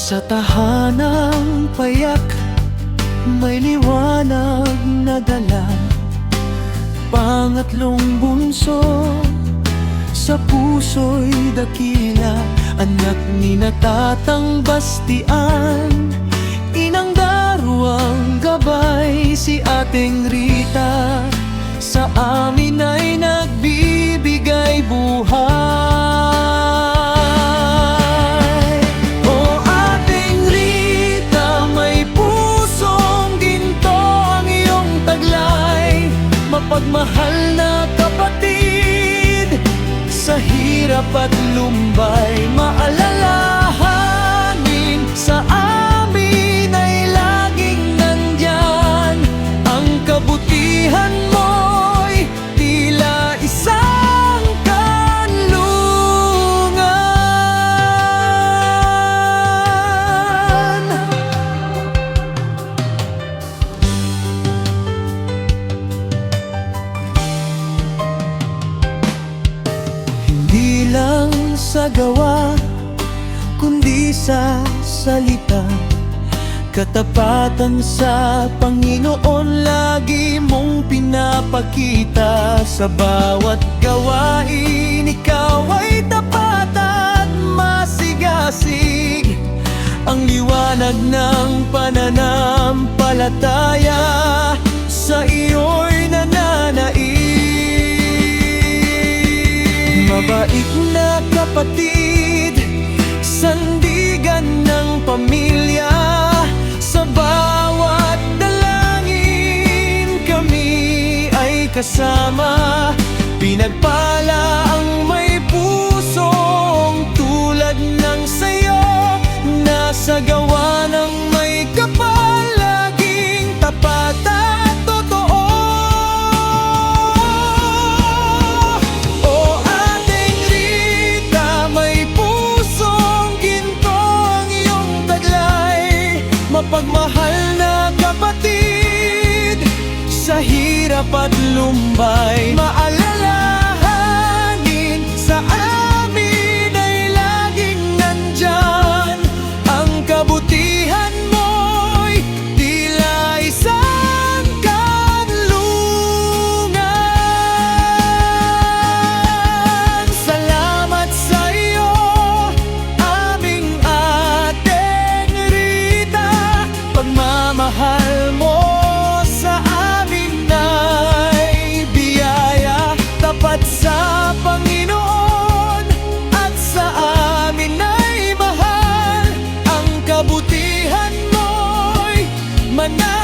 Sa tahanang payak, may liwanag na dala. Pangatlong bunso, sa puso'y dakila. Anak ni Natatang Bastian, inang daruang gabay. Si Ating Rita, sa amin ay nagbibigay buhay. O Ating Rita, may pusong ginto ang iyong taglay. Mapagmahal na kapatid, sa hirap at lumbay. Maalalahanin, sa amin ay laging nandyan. Ang kabutihan mo'y tila isang kanlungan. Hindi lang sa gawa, kundi sa salita. Katapatan sa Panginoon lagi mong pinapakita. Sa bawat gawain, ikaw ay tapat at masigasig. Ang liwanag ng pananampalataya sa iyo'y nananaig. Mabait na kapatid, sandigan ng pamilya. Sa bawat dalangin, kami ay kasama. Pinagpala ang may pusong tulad ng sayo, nasa gawa ng may kapal, laging tapat at totoo. O Ating Rita, may pusong ginto ang iyong taglay. Mapagmahal na kapatid, sa hirap at lumbay. Maalalahanin, sa amin ay laging nandyan. Ang kabutihan mo'y tila isang kanlungan. Salamat sa iyo, aming Ating Rita. Pagmamahal mo sa amin ay biyaya. Tapat sa Panginoon at sa amin ay mahal. Ang kabutihan mo'y mananatili.